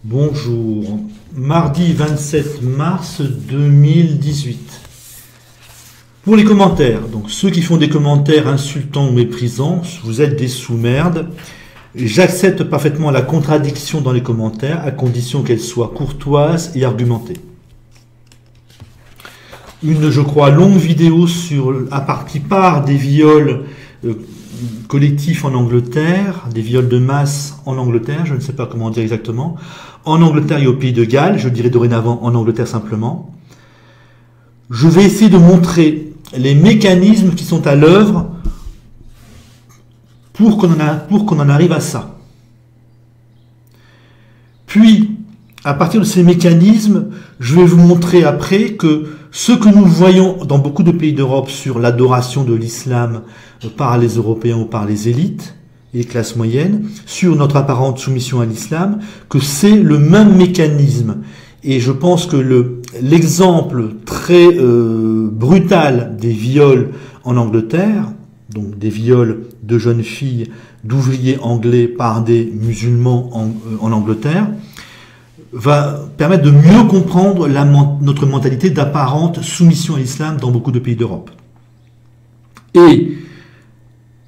Bonjour, mardi 27 mars 2018. Pour les commentaires, donc ceux qui font des commentaires insultants ou méprisants, vous êtes des sous-merdes. J'accepte parfaitement la contradiction dans les commentaires, à condition qu'elle soit courtoise et argumentée. Une, je crois, longue vidéo qui part des viols collectifs en Angleterre, des viols de masse en Angleterre, je ne sais pas comment dire exactement, en Angleterre et au Pays de Galles, je dirais dorénavant en Angleterre simplement. Je vais essayer de montrer les mécanismes qui sont à l'œuvre pour qu'on en arrive à ça. Puis, à partir de ces mécanismes, je vais vous montrer après que ce que nous voyons dans beaucoup de pays d'Europe sur l'adoration de l'islam par les Européens ou par les élites et les classes moyennes, sur notre apparente soumission à l'islam, que c'est le même mécanisme. Et je pense que l'exemple très brutal des viols en Angleterre, donc des viols de jeunes filles, d'ouvriers anglais par des musulmans en Angleterre, va permettre de mieux comprendre notre mentalité d'apparente soumission à l'islam dans beaucoup de pays d'Europe. Et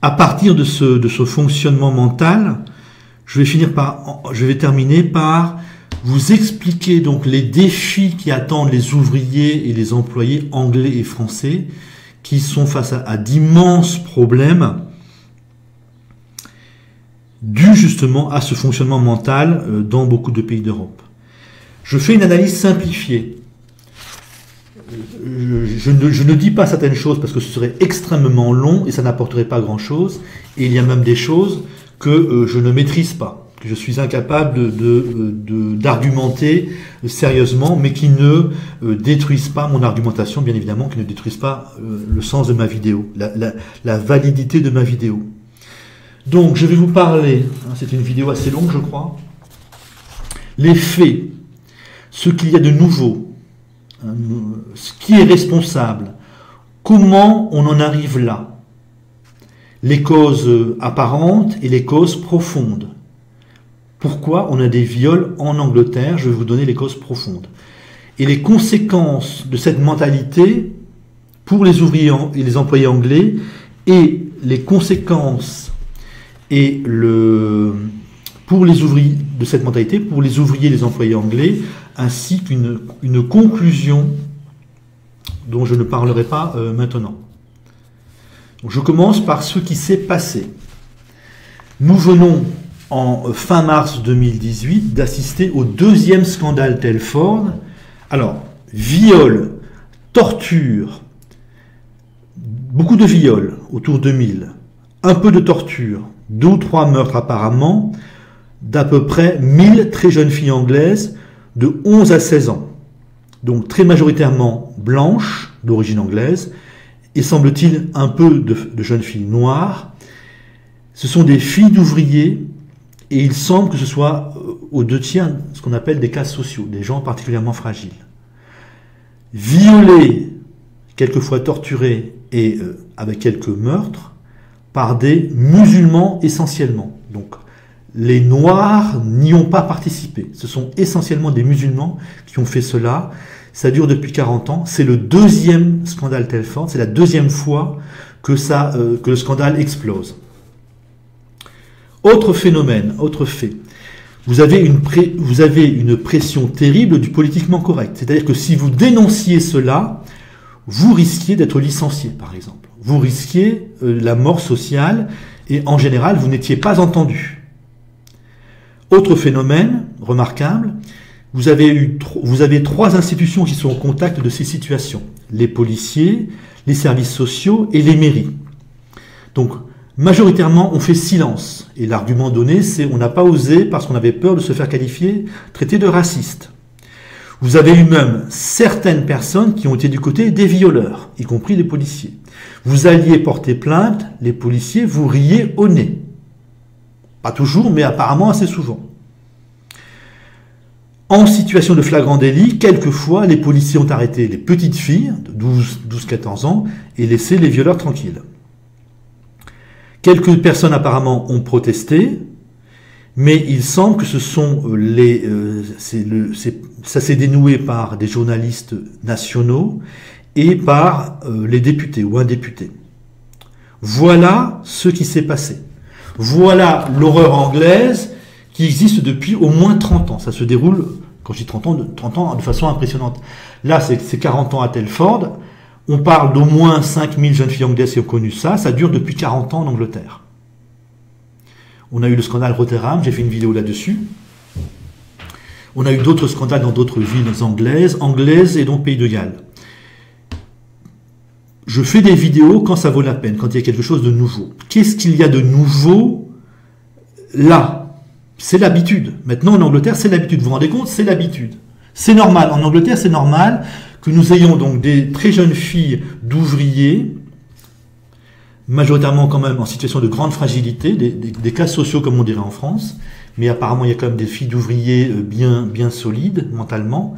à partir de ce fonctionnement mental, je vais terminer par vous expliquer donc les défis qui attendent les ouvriers et les employés anglais et français qui sont face à d'immenses problèmes dus justement à ce fonctionnement mental dans beaucoup de pays d'Europe. Je fais une analyse simplifiée. Je ne dis pas certaines choses parce que ce serait extrêmement long et ça n'apporterait pas grand-chose. Et il y a même des choses que je ne maîtrise pas, que je suis incapable d'argumenter sérieusement, mais qui ne détruisent pas mon argumentation, bien évidemment, qui ne détruisent pas le sens de ma vidéo, la validité de ma vidéo. Donc, je vais vous parler, c'est une vidéo assez longue, je crois, les faits, ce qu'il y a de nouveau, ce qui est responsable, comment on en arrive là, les causes apparentes et les causes profondes. Pourquoi on a des viols en Angleterre? Je vais vous donner les causes profondes. Et les conséquences de cette mentalité pour les ouvriers et les employés anglais, et les conséquences pour les ouvriers de cette mentalité, pour les ouvriers et les employés anglais, ainsi qu'une conclusion dont je ne parlerai pas maintenant. Donc je commence par ce qui s'est passé. Nous venons en fin mars 2018 d'assister au deuxième scandale Telford. Alors, viol, torture, beaucoup de viols autour de 1000, un peu de torture, 2 ou 3 meurtres apparemment, d'à peu près 1000 très jeunes filles anglaises de 11 à 16 ans. Donc très majoritairement blanches, d'origine anglaise, et semble-t-il un peu de jeunes filles noires. Ce sont des filles d'ouvriers, et il semble que ce soit aux 2 tiers ce qu'on appelle des cas sociaux, des gens particulièrement fragiles. Violées, quelquefois torturées, et avec quelques meurtres, par des musulmans essentiellement. Donc, les Noirs n'y ont pas participé. Ce sont essentiellement des musulmans qui ont fait cela. Ça dure depuis 40 ans. C'est le deuxième scandale Telford. C'est la deuxième fois que le scandale explose. Autre phénomène, autre fait. Vous avez une pression terrible du politiquement correct. C'est-à-dire que si vous dénonciez cela, vous risquiez d'être licencié, par exemple. Vous risquiez la mort sociale et en général, vous n'étiez pas entendu. Autre phénomène remarquable, vous avez 3 institutions qui sont au contact de ces situations. Les policiers, les services sociaux et les mairies. Donc, majoritairement, on fait silence. Et l'argument donné, c'est on n'a pas osé parce qu'on avait peur de se faire traiter de raciste. Vous avez eu même certaines personnes qui ont été du côté des violeurs, y compris les policiers. Vous alliez porter plainte, les policiers vous riez au nez. Pas toujours, mais apparemment assez souvent. En situation de flagrant délit, quelquefois, les policiers ont arrêté les petites filles de 12-14 ans et laissé les violeurs tranquilles. Quelques personnes apparemment ont protesté, Mais il semble que ce sont ça s'est dénoué par des journalistes nationaux et par les députés ou un député. Voilà ce qui s'est passé. Voilà l'horreur anglaise qui existe depuis au moins 30 ans. Ça se déroule, quand je dis 30 ans de façon impressionnante. Là, c'est 40 ans à Telford. On parle d'au moins 5000 jeunes filles anglaises qui ont connu ça. Ça dure depuis 40 ans en Angleterre. On a eu le scandale Rotherham, j'ai fait une vidéo là-dessus. On a eu d'autres scandales dans d'autres villes anglaises et donc Pays de Galles. Je fais des vidéos quand ça vaut la peine, quand il y a quelque chose de nouveau. Qu'est-ce qu'il y a de nouveau là? C'est l'habitude. Maintenant, en Angleterre, c'est l'habitude. Vous vous rendez compte? C'est l'habitude. C'est normal. En Angleterre, c'est normal que nous ayons donc des très jeunes filles d'ouvriers, majoritairement quand même en situation de grande fragilité, des cas sociaux comme on dirait en France, mais apparemment il y a quand même des filles d'ouvriers bien solides mentalement.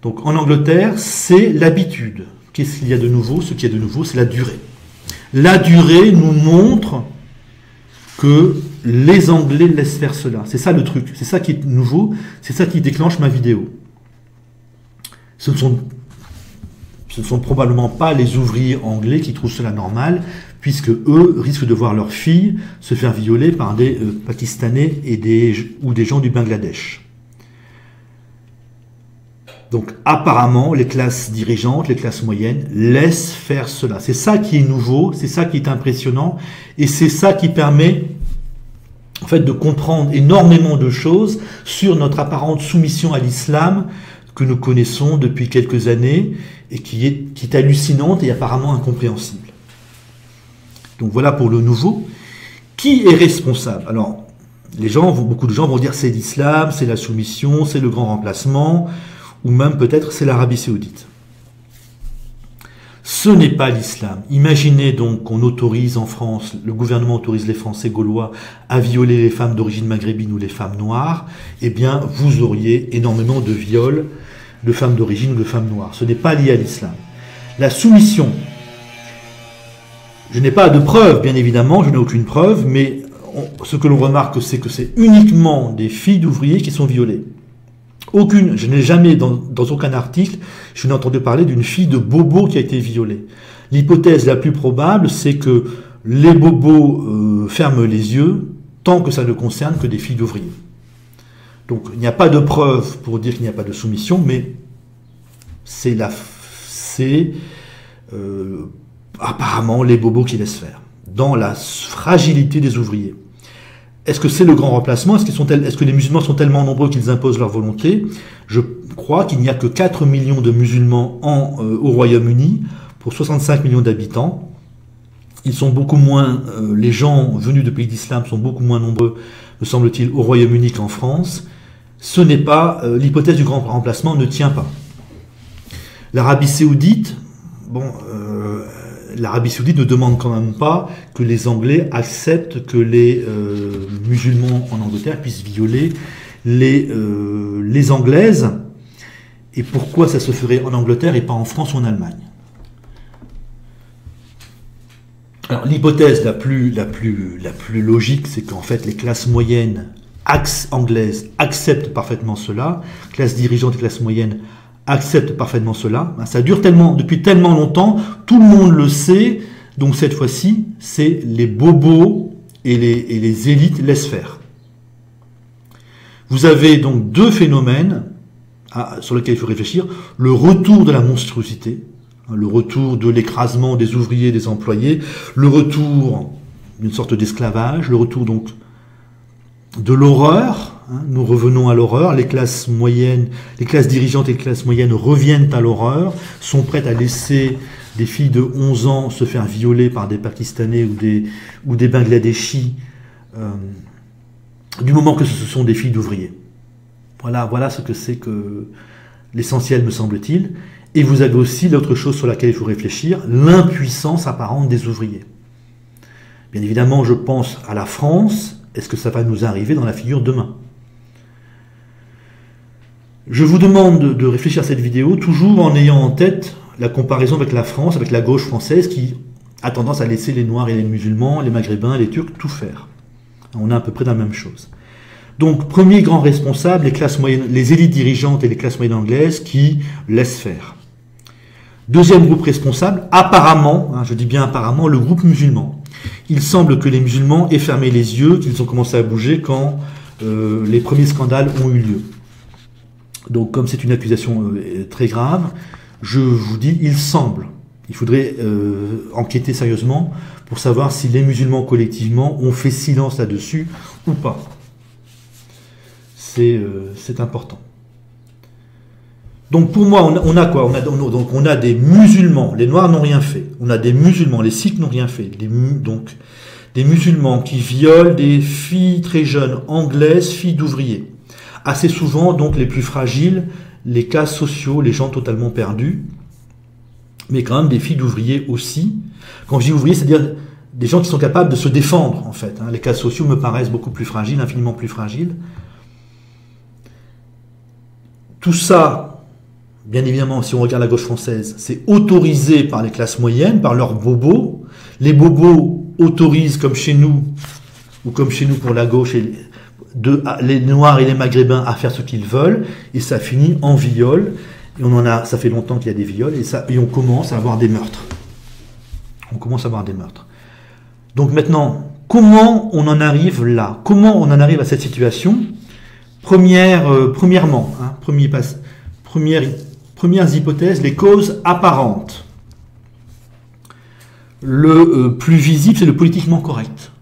Donc en Angleterre, c'est l'habitude. Qu'est-ce qu'il y a de nouveau? Ce qu'il y a de nouveau, c'est la durée. La durée nous montre que les Anglais laissent faire cela. C'est ça le truc, c'est ça qui est nouveau, c'est ça qui déclenche ma vidéo. Ce ne sont probablement pas les ouvriers anglais qui trouvent cela normal, puisque eux risquent de voir leurs filles se faire violer par des Pakistanais ou des gens du Bangladesh. Donc apparemment, les classes dirigeantes, les classes moyennes laissent faire cela. C'est ça qui est nouveau, c'est ça qui est impressionnant, et c'est ça qui permet en fait de comprendre énormément de choses sur notre apparente soumission à l'islam que nous connaissons depuis quelques années et qui est hallucinante et apparemment incompréhensible. Donc voilà pour le nouveau. Qui est responsable? Alors, beaucoup de gens vont dire c'est l'islam, c'est la soumission, c'est le grand remplacement, ou même peut-être c'est l'Arabie Saoudite. Ce n'est pas l'islam. Imaginez donc qu'on autorise en France, le gouvernement autorise les Français gaulois à violer les femmes d'origine maghrébine ou les femmes noires, eh bien vous auriez énormément de viols de femmes d'origine ou de femmes noires. Ce n'est pas lié à l'islam. La soumission, je n'ai pas de preuve, bien évidemment, je n'ai aucune preuve, mais ce que l'on remarque, c'est que c'est uniquement des filles d'ouvriers qui sont violées. Aucune, je n'ai jamais, dans aucun article, je n'ai entendu parler d'une fille de bobo qui a été violée. L'hypothèse la plus probable, c'est que les bobos ferment les yeux tant que ça ne concerne que des filles d'ouvriers. Donc il n'y a pas de preuve pour dire qu'il n'y a pas de soumission, mais c'est apparemment les bobos qui laissent faire, dans la fragilité des ouvriers. Est-ce que c'est le grand remplacement? Est-ce que les musulmans sont tellement nombreux qu'ils imposent leur volonté? Je crois qu'il n'y a que 4 millions de musulmans au Royaume-Uni pour 65 millions d'habitants. Ils sont beaucoup moins, les gens venus de pays d'islam sont beaucoup moins nombreux, me semble-t-il, au Royaume-Uni qu'en France. Ce n'est pas, l'hypothèse du grand remplacement ne tient pas. L'Arabie Saoudite, l'Arabie Saoudite ne demande quand même pas que les Anglais acceptent que les musulmans en Angleterre puissent violer les Anglaises. Et pourquoi ça se ferait en Angleterre et pas en France ou en Allemagne? Alors l'hypothèse la plus logique, c'est qu'en fait les classes moyennes anglaises acceptent parfaitement cela, classes dirigeantes et classes moyennes acceptent parfaitement cela. Ça dure depuis tellement longtemps, tout le monde le sait, donc cette fois-ci, c'est les bobos et les élites laissent faire. Vous avez donc deux phénomènes sur lesquels il faut réfléchir. Le retour de la monstruosité, le retour de l'écrasement des ouvriers et des employés, le retour d'une sorte d'esclavage, le retour donc de l'horreur. Nous revenons à l'horreur, les classes moyennes, les classes dirigeantes et les classes moyennes reviennent à l'horreur, sont prêtes à laisser des filles de 11 ans se faire violer par des Pakistanais ou des Bangladeshis, du moment que ce sont des filles d'ouvriers. Voilà ce que c'est que l'essentiel, me semble-t-il. Et vous avez aussi l'autre chose sur laquelle il faut réfléchir, l'impuissance apparente des ouvriers. Bien évidemment, je pense à la France. Est-ce que ça va nous arriver dans la figure demain? Je vous demande de réfléchir à cette vidéo, toujours en ayant en tête la comparaison avec la France, avec la gauche française, qui a tendance à laisser les Noirs et les musulmans, les Maghrébins, les Turcs, tout faire. On est à peu près dans la même chose. Donc, premier grand responsable, les classes moyennes, les élites dirigeantes et les classes moyennes anglaises qui laissent faire. Deuxième groupe responsable, apparemment, je dis bien apparemment, le groupe musulman. Il semble que les musulmans aient fermé les yeux, qu'ils ont commencé à bouger quand les premiers scandales ont eu lieu. Donc, comme c'est une accusation très grave, je vous dis, il semble. Il faudrait enquêter sérieusement pour savoir si les musulmans collectivement ont fait silence là-dessus ou pas. C'est important. Donc pour moi, on a quoi? On a des musulmans, les Noirs n'ont rien fait. On a des musulmans, les Sikhs n'ont rien fait. Donc des musulmans qui violent des filles très jeunes, anglaises, filles d'ouvriers. Assez souvent, donc les plus fragiles, les cas sociaux, les gens totalement perdus, mais quand même des filles d'ouvriers aussi. Quand je dis ouvriers, c'est-à-dire des gens qui sont capables de se défendre, en fait. Les cas sociaux me paraissent beaucoup plus fragiles, infiniment plus fragiles. Tout ça, bien évidemment, si on regarde la gauche française, c'est autorisé par les classes moyennes, par leurs bobos. Les bobos autorisent, comme chez nous, ou comme chez nous pour la gauche, les Noirs et les Maghrébins à faire ce qu'ils veulent, et ça finit en viol. Et ça fait longtemps qu'il y a des viols, et on commence à avoir des meurtres. On commence à avoir des meurtres. Donc maintenant, comment on en arrive là? Comment on en arrive à cette situation? Premièrement, premières hypothèses, les causes apparentes. Le plus visible, c'est le politiquement correct.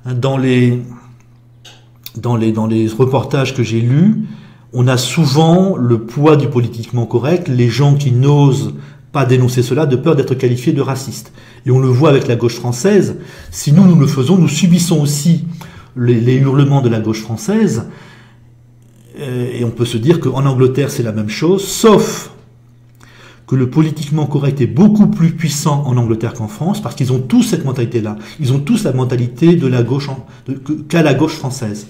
Dans les reportages que j'ai lus, on a souvent le poids du politiquement correct, les gens qui n'osent pas dénoncer cela de peur d'être qualifiés de racistes. Et on le voit avec la gauche française. Si nous le faisons, nous subissons aussi les hurlements de la gauche française. Et on peut se dire qu'en Angleterre, c'est la même chose, sauf que le politiquement correct est beaucoup plus puissant en Angleterre qu'en France, parce qu'ils ont tous cette mentalité-là. Ils ont tous la mentalité de la gauche qu'a la gauche française.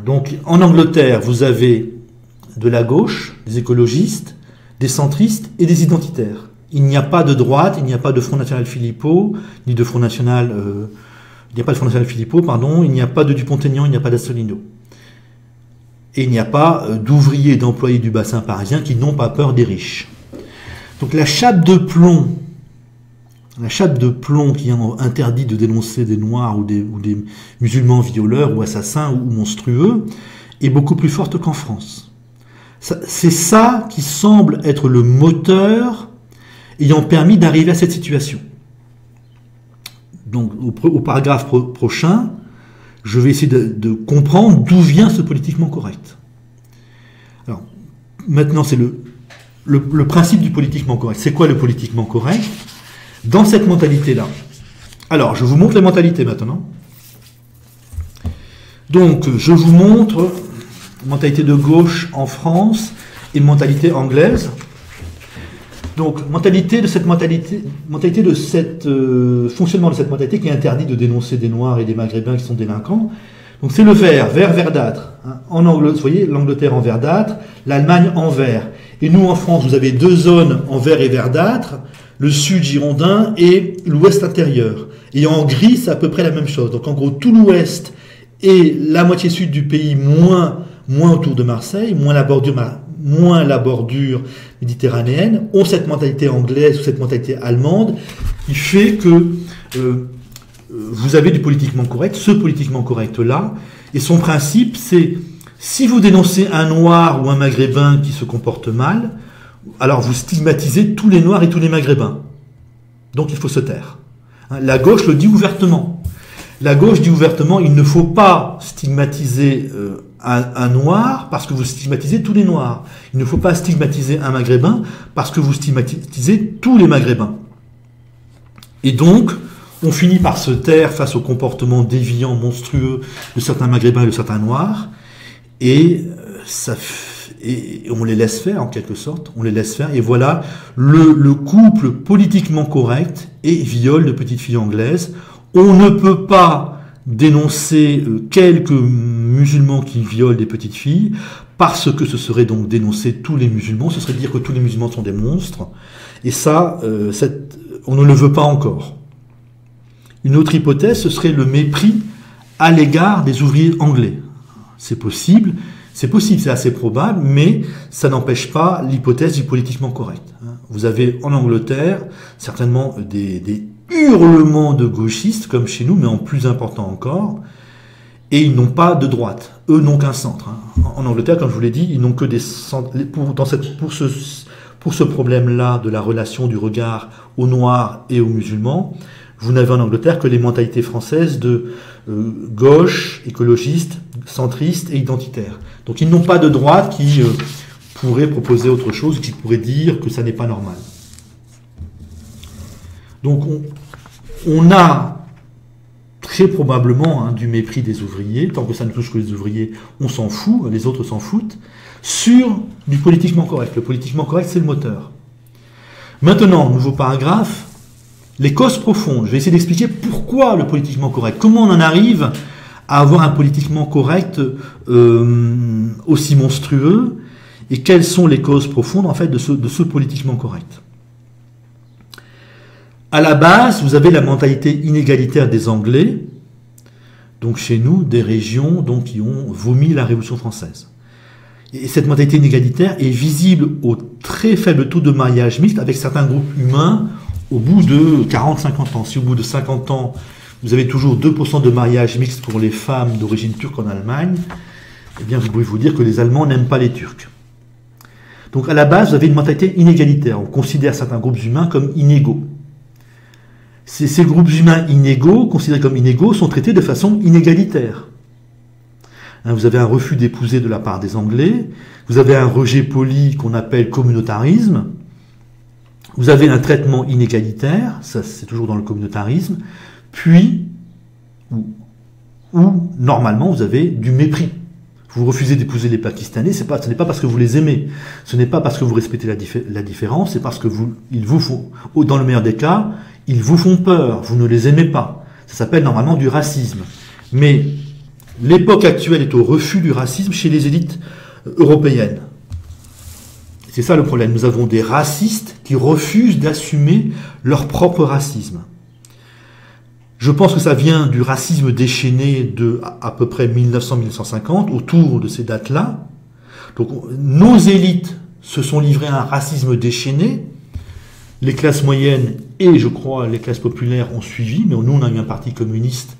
Donc, en Angleterre, vous avez de la gauche, des écologistes, des centristes et des identitaires. Il n'y a pas de droite, il n'y a pas de Front National Philippot, ni de Front National... il n'y a pas de Front National Philippot, pardon, il n'y a pas de Dupont-Aignan, il n'y a pas d'Asselineau. Et il n'y a pas d'ouvriers et d'employés du bassin parisien qui n'ont pas peur des riches. Donc la chape de plomb qui interdit de dénoncer des Noirs ou des musulmans violeurs ou assassins ou monstrueux, est beaucoup plus forte qu'en France. C'est ça qui semble être le moteur ayant permis d'arriver à cette situation. Donc au paragraphe prochain, je vais essayer de comprendre d'où vient ce politiquement correct. Alors, maintenant, c'est le principe du politiquement correct. C'est quoi le politiquement correct? Dans cette mentalité-là. Alors, je vous montre les mentalités maintenant. Donc, je vous montre mentalité de gauche en France et mentalité anglaise. Donc, fonctionnement de cette mentalité qui interdit de dénoncer des Noirs et des Maghrébins qui sont délinquants. Donc, c'est le vert verdâtre. Vous voyez, l'Angleterre en verdâtre, l'Allemagne en vert. Et nous, en France, vous avez deux zones en vert et verdâtre, le sud girondin et l'ouest intérieur. Et en gris, c'est à peu près la même chose. Donc, en gros, tout l'ouest et la moitié sud du pays, moins autour de Marseille, moins la bordure méditerranéenne, ont cette mentalité anglaise ou cette mentalité allemande qui fait que vous avez du politiquement correct, ce politiquement correct-là, et son principe, c'est si vous dénoncez un Noir ou un Maghrébin qui se comporte mal, alors vous stigmatisez tous les Noirs et tous les Maghrébins. Donc il faut se taire. La gauche le dit ouvertement. La gauche dit ouvertement, il ne faut pas stigmatiser un Noir parce que vous stigmatisez tous les Noirs. Il ne faut pas stigmatiser un Maghrébin parce que vous stigmatisez tous les Maghrébins. Et donc, on finit par se taire face au comportement déviant, monstrueux de certains Maghrébins et de certains Noirs, et on les laisse faire en quelque sorte, on les laisse faire, et voilà le couple politiquement correct et viol de petites filles anglaises. On ne peut pas dénoncer quelques musulmans qui violent des petites filles, parce que ce serait donc dénoncer tous les musulmans, ce serait dire que tous les musulmans sont des monstres, et ça, on ne le veut pas encore. Une autre hypothèse, ce serait le mépris à l'égard des ouvriers anglais. C'est possible, c'est assez probable, mais ça n'empêche pas l'hypothèse du politiquement correct. Vous avez en Angleterre certainement des hurlements de gauchistes, comme chez nous, mais en plus important encore, et ils n'ont pas de droite. Eux n'ont qu'un centre. En Angleterre, comme je vous l'ai dit, ils n'ont que des centres. Pour ce problème-là de la relation du regard aux Noirs et aux musulmans, vous n'avez en Angleterre que les mentalités françaises de gauche, écologiste, centriste et identitaire. Donc ils n'ont pas de droite qui pourrait proposer autre chose, qui pourrait dire que ça n'est pas normal. Donc on a très probablement du mépris des ouvriers, tant que ça ne touche que les ouvriers, on s'en fout, les autres s'en foutent, sur du politiquement correct. Le politiquement correct, c'est le moteur. Maintenant, nouveau paragraphe, les causes profondes. Je vais essayer d'expliquer pourquoi le politiquement correct. Comment on en arrive à avoir un politiquement correct aussi monstrueux, et quelles sont les causes profondes en fait de ce politiquement correct. À la base, vous avez la mentalité inégalitaire des Anglais, donc chez nous, des régions donc, qui ont vomi la Révolution française. Et cette mentalité inégalitaire est visible au très faible taux de mariage mixte avec certains groupes humains au bout de 40-50 ans. Si au bout de 50 ans, vous avez toujours 2% de mariage mixte pour les femmes d'origine turque en Allemagne, eh bien vous pouvez vous dire que les Allemands n'aiment pas les Turcs. Donc à la base, vous avez une mentalité inégalitaire. On considère certains groupes humains comme inégaux. Ces groupes humains inégaux, considérés comme inégaux, sont traités de façon inégalitaire. Vous avez un refus d'épouser de la part des Anglais, vous avez un rejet poli qu'on appelle communautarisme, vous avez un traitement inégalitaire, ça c'est toujours dans le communautarisme, puis, ou normalement vous avez du mépris. Vous refusez d'épouser les Pakistanais, ce n'est pas parce que vous les aimez, ce n'est pas parce que vous respectez la différence, c'est parce que ils vous font, dans le meilleur des cas, ils vous font peur, vous ne les aimez pas. Ça s'appelle normalement du racisme. Mais l'époque actuelle est au refus du racisme chez les élites européennes. C'est ça le problème. Nous avons des racistes qui refusent d'assumer leur propre racisme. Je pense que ça vient du racisme déchaîné de à peu près 1900-1950, autour de ces dates-là. Donc nos élites se sont livrées à un racisme déchaîné. Les classes moyennes et, je crois, les classes populaires ont suivi, mais nous, on a eu un parti communiste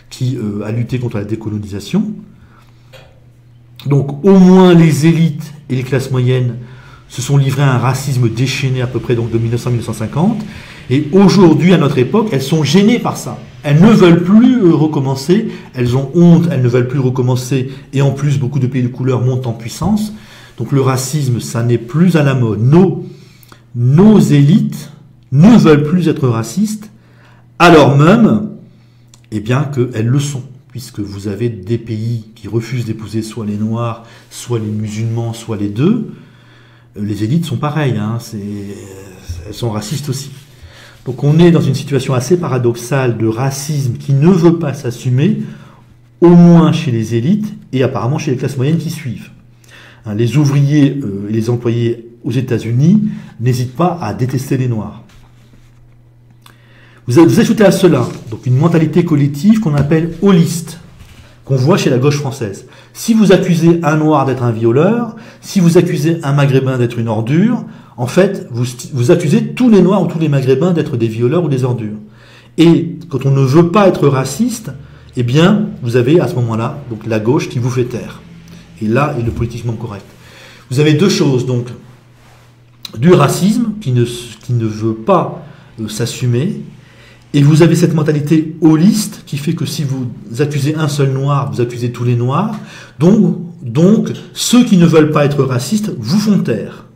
qui a lutté contre la décolonisation. Donc, au moins, les élites et les classes moyennes se sont livrées à un racisme déchaîné à peu près donc, de 1900-1950. Et aujourd'hui, à notre époque, elles sont gênées par ça. Elles ne veulent plus recommencer, elles ont honte, elles ne veulent plus recommencer, et en plus, beaucoup de pays de couleur montent en puissance. Donc, le racisme, ça n'est plus à la mode. Nos élites ne veulent plus être racistes, alors même, eh bien, qu'elles le sont, puisque vous avez des pays qui refusent d'épouser soit les Noirs, soit les musulmans, soit les deux. Les élites sont pareilles, elles sont racistes aussi. Donc on est dans une situation assez paradoxale de racisme qui ne veut pas s'assumer, au moins chez les élites et apparemment chez les classes moyennes qui suivent. Les ouvriers et les employés aux États-Unis n'hésitent pas à détester les Noirs. Vous ajoutez à cela donc une mentalité collective qu'on appelle holiste, qu'on voit chez la gauche française. Si vous accusez un Noir d'être un violeur, si vous accusez un Maghrébin d'être une ordure, en fait, vous accusez tous les Noirs ou tous les Maghrébins d'être des violeurs ou des ordures. Et quand on ne veut pas être raciste, eh bien, vous avez à ce moment-là donc la gauche qui vous fait taire. Et là est le politiquement correct. Vous avez deux choses, donc du racisme qui ne veut pas s'assumer, et vous avez cette mentalité holiste qui fait que si vous accusez un seul Noir, vous accusez tous les Noirs, donc ceux qui ne veulent pas être racistes vous font taire.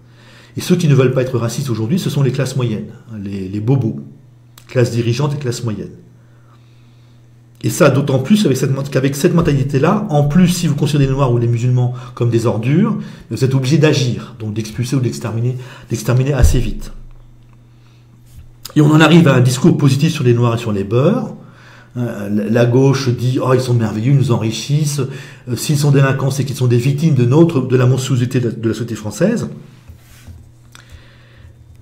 Et ceux qui ne veulent pas être racistes aujourd'hui, ce sont les classes moyennes, les bobos, classes dirigeantes et classes moyennes. Et ça, d'autant plus qu'avec cette mentalité-là, en plus, si vous considérez les Noirs ou les musulmans comme des ordures, vous êtes obligé d'agir, donc d'expulser ou d'exterminer assez vite. Et on en arrive à un discours positif sur les Noirs et sur les Beurs. La gauche dit « Oh, ils sont merveilleux, ils nous enrichissent. S'ils sont délinquants, c'est qu'ils sont des victimes de la monstruosité de la société française. »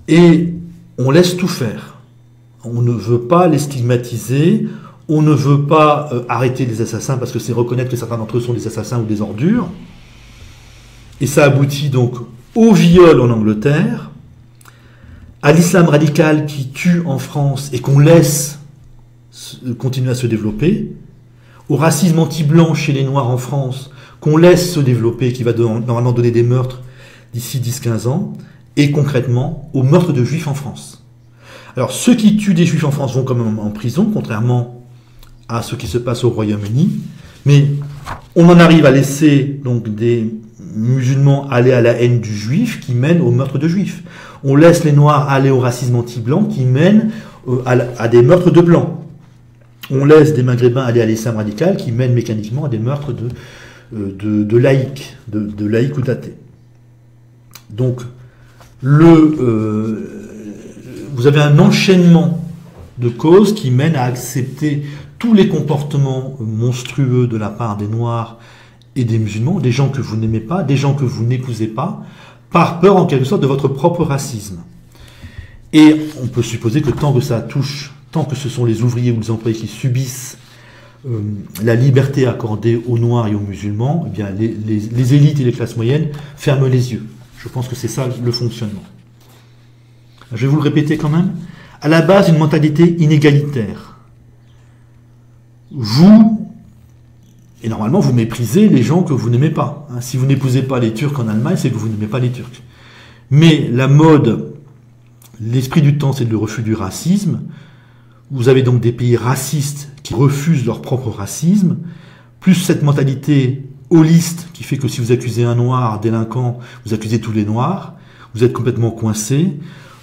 Et on laisse tout faire. On ne veut pas les stigmatiser, on ne veut pas arrêter les assassins parce que c'est reconnaître que certains d'entre eux sont des assassins ou des ordures. Et ça aboutit donc au viol en Angleterre, à l'islam radical qui tue en France et qu'on laisse continuer à se développer, au racisme anti-blanc chez les Noirs en France qu'on laisse se développer, qui va normalement donner des meurtres d'ici 10-15 ans, et concrètement au meurtre de Juifs en France. Alors ceux qui tuent des Juifs en France vont quand même en prison, contrairement à ce qui se passe au Royaume-Uni, mais on en arrive à laisser donc des musulmans aller à la haine du Juif qui mène au meurtre de Juifs. On laisse les Noirs aller au racisme anti-blanc qui mène à des meurtres de Blancs. On laisse des Maghrébins aller à l'islam radical qui mène mécaniquement à des meurtres de laïcs, de laïcs ou d'athées. Donc, vous avez un enchaînement de causes qui mènent à accepter tous les comportements monstrueux de la part des Noirs et des musulmans, des gens que vous n'aimez pas, des gens que vous n'épousez pas, par peur en quelque sorte de votre propre racisme. Et on peut supposer que tant que ça touche, tant que ce sont les ouvriers ou les employés qui subissent la liberté accordée aux Noirs et aux musulmans, eh bien les élites et les classes moyennes ferment les yeux. Je pense que c'est ça le fonctionnement. Je vais vous le répéter quand même. À la base, une mentalité inégalitaire. Et normalement, vous méprisez les gens que vous n'aimez pas. Si vous n'épousez pas les Turcs en Allemagne, c'est que vous n'aimez pas les Turcs. Mais la mode, l'esprit du temps, c'est le refus du racisme. Vous avez donc des pays racistes qui refusent leur propre racisme, plus cette mentalité holiste qui fait que si vous accusez un noir délinquant, vous accusez tous les noirs, vous êtes complètement coincé.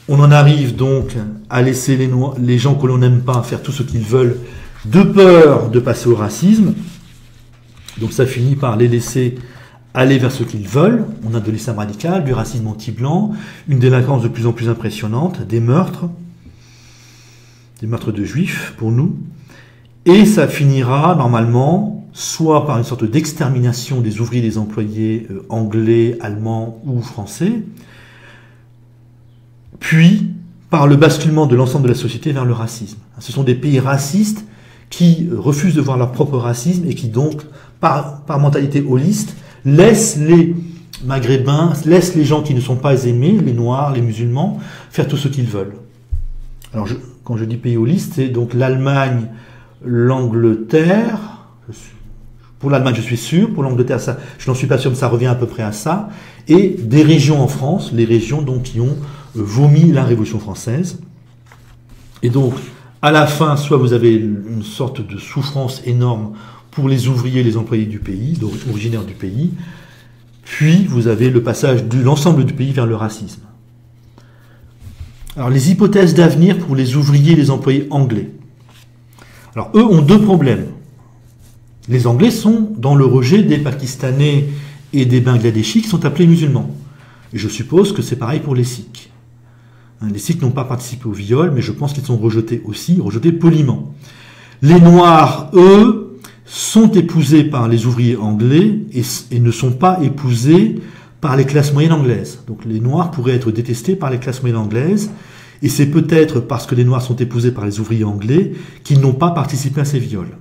On en arrive donc à laisser les gens que l'on n'aime pas faire tout ce qu'ils veulent, de peur de passer au racisme. Donc ça finit par les laisser aller vers ce qu'ils veulent. On a de l'islam radical, du racisme anti-blanc, une délinquance de plus en plus impressionnante, des meurtres de juifs pour nous. Et ça finira normalement soit par une sorte d'extermination des ouvriers et des employés anglais, allemands ou français, puis par le basculement de l'ensemble de la société vers le racisme. Ce sont des pays racistes qui refusent de voir leur propre racisme et qui donc, par mentalité holiste, laissent les Maghrébins, laissent les gens qui ne sont pas aimés, les Noirs, les musulmans, faire tout ce qu'ils veulent. Alors, quand je dis pays holiste, c'est donc l'Allemagne, l'Angleterre. Pour l'Allemagne, je suis sûr. Pour l'Angleterre, ça, je n'en suis pas sûr, mais ça revient à peu près à ça. Et des régions en France, les régions donc, qui ont vomi la Révolution française. Et donc, à la fin, soit vous avez une sorte de souffrance énorme pour les ouvriers et les employés du pays, originaires du pays, puis vous avez le passage de l'ensemble du pays vers le racisme. Alors, les hypothèses d'avenir pour les ouvriers et les employés anglais. Alors, eux ont deux problèmes. Les Anglais sont dans le rejet des Pakistanais et des Bangladeshis qui sont appelés musulmans. Et je suppose que c'est pareil pour les Sikhs. Les Sikhs n'ont pas participé au viol, mais je pense qu'ils sont rejetés aussi, rejetés poliment. Les Noirs, eux, sont épousés par les ouvriers anglais et ne sont pas épousés par les classes moyennes anglaises. Donc les Noirs pourraient être détestés par les classes moyennes anglaises, et c'est peut-être parce que les Noirs sont épousés par les ouvriers anglais qu'ils n'ont pas participé à ces viols.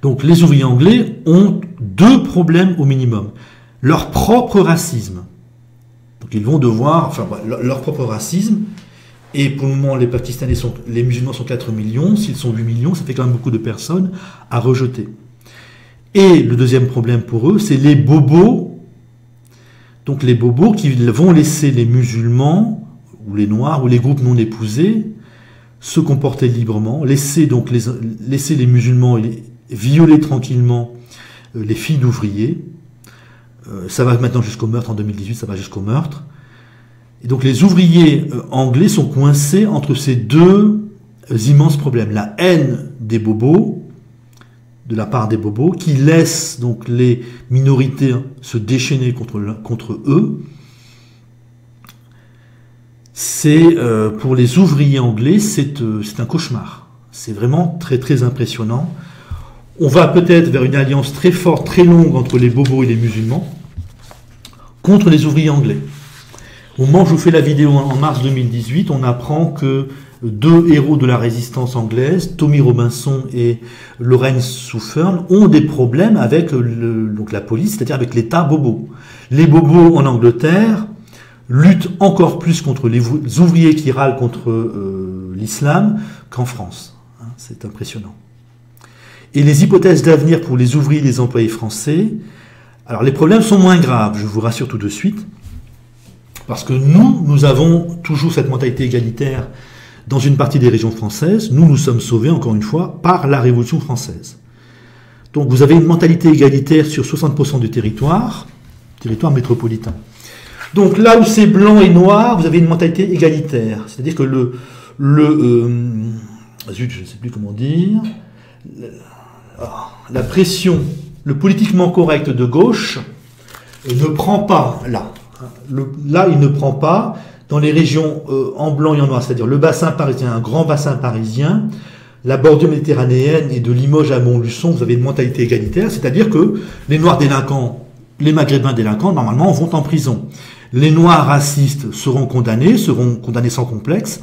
Donc les ouvriers anglais ont deux problèmes au minimum. Leur propre racisme. Donc ils vont devoir, leur propre racisme, et pour le moment les musulmans sont 4 millions, s'ils sont 8 millions, ça fait quand même beaucoup de personnes à rejeter. Et le deuxième problème pour eux, c'est les bobos, donc les bobos qui vont laisser les musulmans, ou les noirs, ou les groupes non épousés, se comporter librement, laisser les musulmans violer tranquillement les filles d'ouvriers. Ça va maintenant jusqu'au meurtre, en 2018, ça va jusqu'au meurtre. Et donc les ouvriers anglais sont coincés entre ces deux immenses problèmes. La haine des bobos, de la part des bobos, qui laissent donc les minorités se déchaîner contre eux. C'est, pour les ouvriers anglais, c'est un cauchemar. C'est vraiment très très impressionnant. On va peut-être vers une alliance très forte, très longue entre les bobos et les musulmans contre les ouvriers anglais. Au moment où je vous fais la vidéo en mars 2018, on apprend que deux héros de la résistance anglaise, Tommy Robinson et Lawrence Souffern, ont des problèmes avec donc la police, c'est-à-dire avec l'État bobo. Les bobos en Angleterre luttent encore plus contre les ouvriers qui râlent contre l'islam qu'en France. C'est impressionnant. Et les hypothèses d'avenir pour les ouvriers et les employés français, alors les problèmes sont moins graves, je vous rassure tout de suite, parce que nous avons toujours cette mentalité égalitaire dans une partie des régions françaises. Nous sommes sauvés, encore une fois, par la Révolution française. Donc vous avez une mentalité égalitaire sur 60% du territoire métropolitain. Donc là où c'est blanc et noir, vous avez une mentalité égalitaire. C'est-à-dire que zut, je ne sais plus comment dire, la pression, le politiquement correct de gauche ne prend pas là. Là, il ne prend pas dans les régions en blanc et en noir, c'est-à-dire le bassin parisien, un grand bassin parisien, la bordure méditerranéenne et de Limoges à Montluçon, vous avez une mentalité égalitaire, c'est-à-dire que les Noirs délinquants, les Maghrébins délinquants, normalement, vont en prison. Les Noirs racistes seront condamnés sans complexe,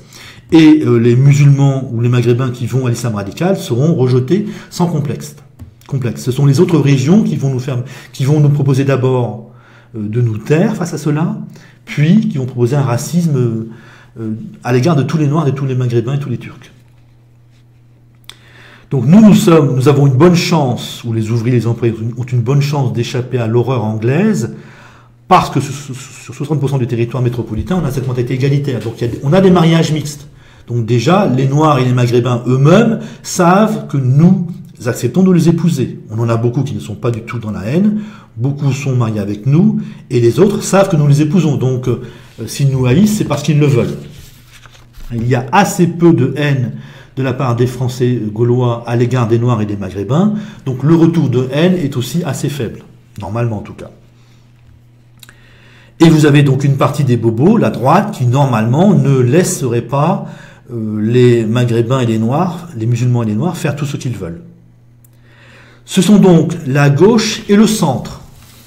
et les musulmans ou les Maghrébins qui vont à l'islam radical seront rejetés sans complexe. Ce sont les autres régions qui vont nous proposer d'abord de nous taire face à cela, puis qui vont proposer un racisme à l'égard de tous les Noirs, de tous les Maghrébins et tous les Turcs. Donc nous avons une bonne chance, ou les ouvriers, les employés ont une bonne chance d'échapper à l'horreur anglaise, parce que sur 60% du territoire métropolitain, on a cette mentalité égalitaire. Donc on a des mariages mixtes. Donc déjà, les Noirs et les Maghrébins eux-mêmes savent que nous acceptons de les épouser. On en a beaucoup qui ne sont pas du tout dans la haine, beaucoup sont mariés avec nous, et les autres savent que nous les épousons. Donc s'ils nous haïssent, c'est parce qu'ils le veulent. Il y a assez peu de haine de la part des Français gaulois à l'égard des Noirs et des Maghrébins, donc le retour de haine est aussi assez faible, normalement en tout cas. Et vous avez donc une partie des bobos, la droite, qui normalement ne laisserait pas les Maghrébins et les Noirs, les musulmans et les Noirs, faire tout ce qu'ils veulent. Ce sont donc la gauche et le centre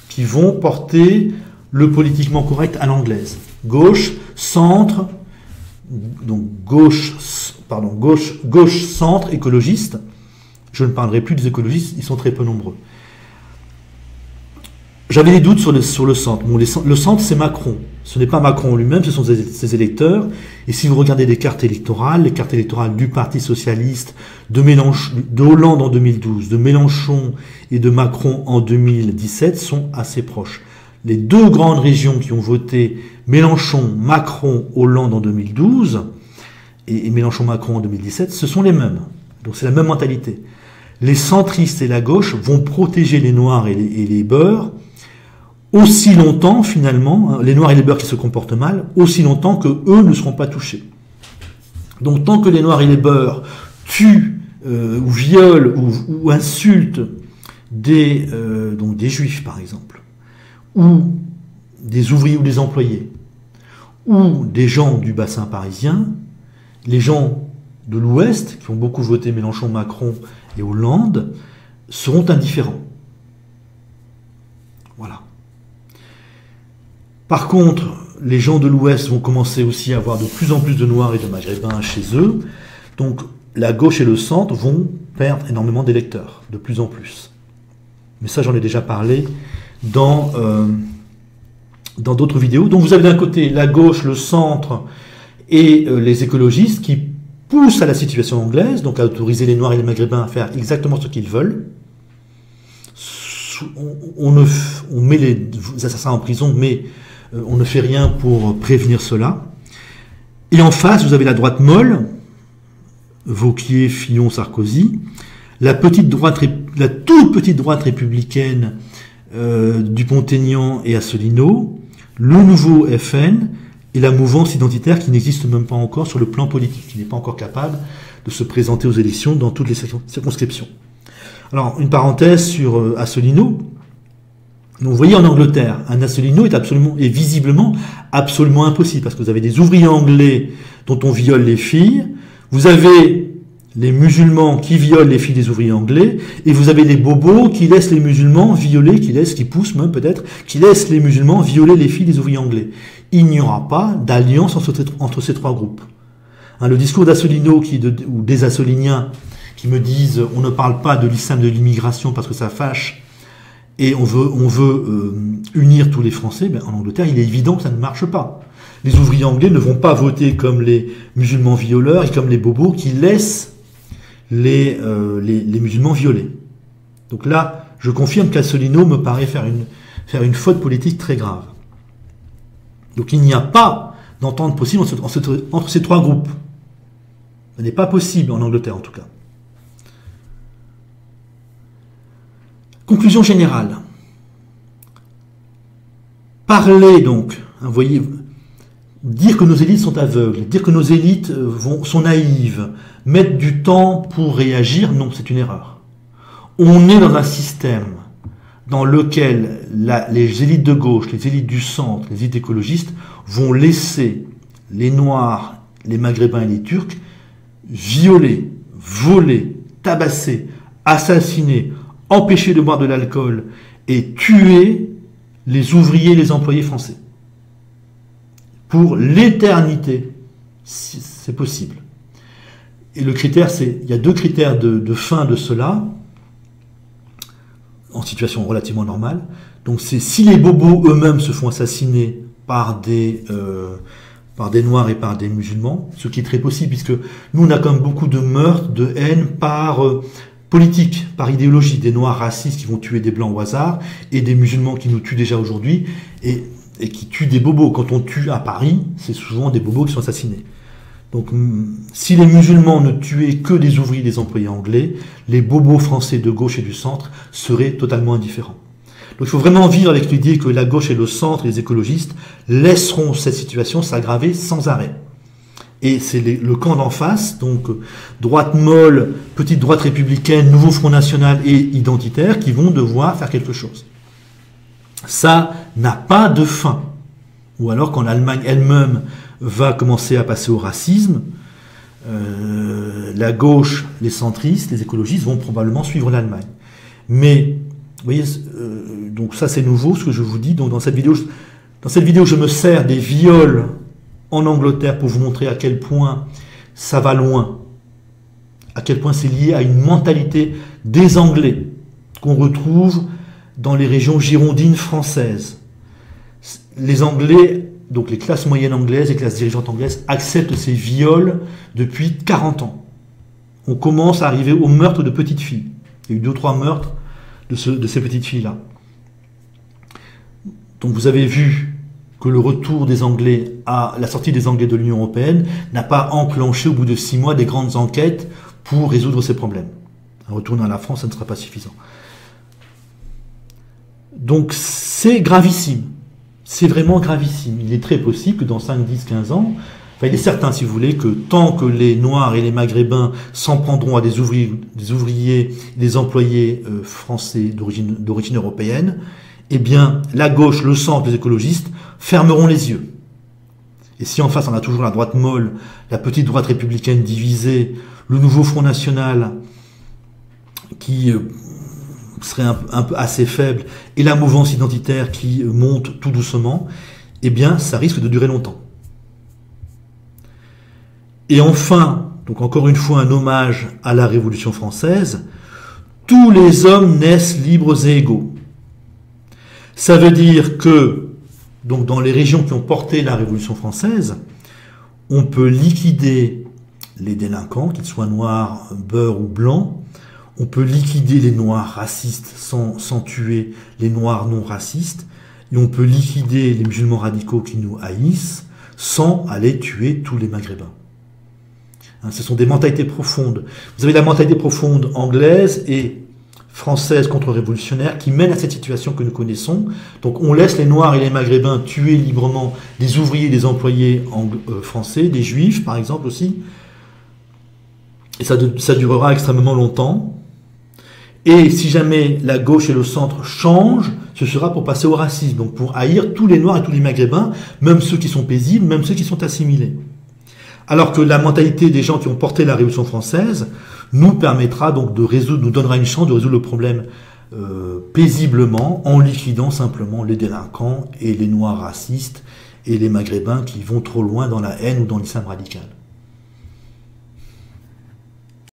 qui vont porter le politiquement correct à l'anglaise. Gauche, centre, donc gauche, centre, écologiste. Je ne parlerai plus des écologistes, ils sont très peu nombreux. J'avais des doutes sur le centre. Bon, le centre, c'est Macron. Ce n'est pas Macron lui-même, ce sont ses électeurs. Et si vous regardez les cartes électorales du Parti Socialiste, de Hollande en 2012, de Mélenchon et de Macron en 2017 sont assez proches. Les deux grandes régions qui ont voté Mélenchon, Macron, Hollande en 2012 et Mélenchon-Macron en 2017, ce sont les mêmes. Donc c'est la même mentalité. Les centristes et la gauche vont protéger les Noirs et les Beurs aussi longtemps, finalement, les Noirs et les Beurs qui se comportent mal, aussi longtemps que eux ne seront pas touchés. Donc tant que les Noirs et les Beurs tuent ou violent ou insultent donc des Juifs, par exemple, ou des ouvriers ou des employés, ou des gens du bassin parisien, les gens de l'Ouest, qui ont beaucoup voté Mélenchon, Macron et Hollande, seront indifférents. Voilà. Par contre, les gens de l'Ouest vont commencer aussi à avoir de plus en plus de Noirs et de Maghrébins chez eux. Donc, la gauche et le centre vont perdre énormément d'électeurs, de plus en plus. Mais ça, j'en ai déjà parlé dans d'autres vidéos. Donc, vous avez d'un côté la gauche, le centre et les écologistes qui poussent à la situation anglaise, donc à autoriser les Noirs et les Maghrébins à faire exactement ce qu'ils veulent. On met les assassins en prison, mais on ne fait rien pour prévenir cela. Et en face, vous avez la droite molle, Wauquiez, Fillon, Sarkozy, la toute petite droite républicaine Dupont-Aignan et Asselineau, le nouveau FN et la mouvance identitaire qui n'existe même pas encore sur le plan politique, qui n'est pas encore capable de se présenter aux élections dans toutes les circonscriptions. Alors, une parenthèse sur Asselineau. Donc, vous voyez, en Angleterre, un Asselineau est visiblement absolument impossible, parce que vous avez des ouvriers anglais dont on viole les filles, vous avez les musulmans qui violent les filles des ouvriers anglais, et vous avez les bobos qui laissent les musulmans violer, qui poussent même peut-être, qui laissent les musulmans violer les filles des ouvriers anglais. Il n'y aura pas d'alliance entre ces trois groupes. Hein, le discours d'Asselineau ou des Assoliniens qui me disent on ne parle pas de l'islam de l'immigration parce que ça fâche et on veut unir tous les Français, ben, en Angleterre, il est évident que ça ne marche pas. Les ouvriers anglais ne vont pas voter comme les musulmans violeurs et comme les bobos qui laissent les musulmans violer. Donc là, je confirme qu'Asselineau me paraît faire une faute politique très grave. Donc il n'y a pas d'entente possible entre ces trois groupes. Ce n'est pas possible en Angleterre en tout cas. Conclusion générale. Parler donc, hein, vous voyez, dire que nos élites sont aveugles, dire que nos élites sont naïves, mettre du temps pour réagir, non, c'est une erreur. On est dans un système dans lequel les élites de gauche, les élites du centre, les élites écologistes vont laisser les Noirs, les Maghrébins et les Turcs violer, voler, tabasser, assassiner, empêcher de boire de l'alcool et tuer les ouvriers et les employés français. Pour l'éternité, c'est possible. Et le critère, il y a deux critères de fin de cela, en situation relativement normale. Donc c'est si les bobos eux-mêmes se font assassiner par des Noirs et par des musulmans, ce qui est très possible, puisque nous on a quand même beaucoup de meurtres, de haine par politique, par idéologie, des Noirs racistes qui vont tuer des Blancs au hasard, et des musulmans qui nous tuent déjà aujourd'hui, et qui tuent des bobos. Quand on tue à Paris, c'est souvent des bobos qui sont assassinés. Donc si les musulmans ne tuaient que des ouvriers et des employés anglais, les bobos français de gauche et du centre seraient totalement indifférents. Donc il faut vraiment vivre avec l'idée que la gauche et le centre, les écologistes, laisseront cette situation s'aggraver sans arrêt. Et c'est le camp d'en face, donc droite molle, petite droite républicaine, nouveau Front National et identitaire, qui vont devoir faire quelque chose. Ça n'a pas de fin. Ou alors quand l'Allemagne elle-même va commencer à passer au racisme, la gauche, les centristes, les écologistes vont probablement suivre l'Allemagne. Mais, vous voyez, donc ça c'est nouveau ce que je vous dis. Donc dans cette vidéo, je me sers des viols en Angleterre pour vous montrer à quel point ça va loin, à quel point c'est lié à une mentalité des Anglais qu'on retrouve dans les régions girondines françaises. Les Anglais, donc les classes moyennes anglaises, les classes dirigeantes anglaises, acceptent ces viols depuis 40 ans. On commence à arriver au meurtre de petites filles. Il y a eu 2 ou 3 meurtres de ces petites filles-là. Donc vous avez vu que le retour des Anglais la sortie des Anglais de l'Union européenne n'a pas enclenché au bout de 6 mois des grandes enquêtes pour résoudre ces problèmes. Un retour dans la France, ça ne sera pas suffisant. Donc c'est gravissime. C'est vraiment gravissime. Il est très possible que dans 5, 10, 15 ans, enfin il est certain si vous voulez, que tant que les Noirs et les Maghrébins s'en prendront à des ouvriers, des employés français d'origine européenne, eh bien la gauche, le centre, les écologistes fermeront les yeux. Et si en face on a toujours la droite molle, la petite droite républicaine divisée, le nouveau Front National qui serait un peu assez faible, et la mouvance identitaire qui monte tout doucement, eh bien ça risque de durer longtemps. Et enfin, donc encore une fois un hommage à la Révolution française, tous les hommes naissent libres et égaux. Ça veut dire que donc dans les régions qui ont porté la Révolution française, on peut liquider les délinquants, qu'ils soient noirs, beurs ou blancs. On peut liquider les noirs racistes sans tuer les noirs non racistes. Et on peut liquider les musulmans radicaux qui nous haïssent sans aller tuer tous les maghrébins. Hein, ce sont des mentalités profondes. Vous avez la mentalité profonde anglaise et française contre-révolutionnaire qui mène à cette situation que nous connaissons. Donc on laisse les Noirs et les Maghrébins tuer librement des ouvriers et des employés français, des Juifs par exemple aussi. Et ça durera extrêmement longtemps. Et si jamais la gauche et le centre changent, ce sera pour passer au racisme, donc pour haïr tous les Noirs et tous les Maghrébins, même ceux qui sont paisibles, même ceux qui sont assimilés. Alors que la mentalité des gens qui ont porté la Révolution française nous permettra donc de résoudre, nous donnera une chance de résoudre le problème paisiblement, en liquidant simplement les délinquants et les Noirs racistes et les Maghrébins qui vont trop loin dans la haine ou dans l'islam radical.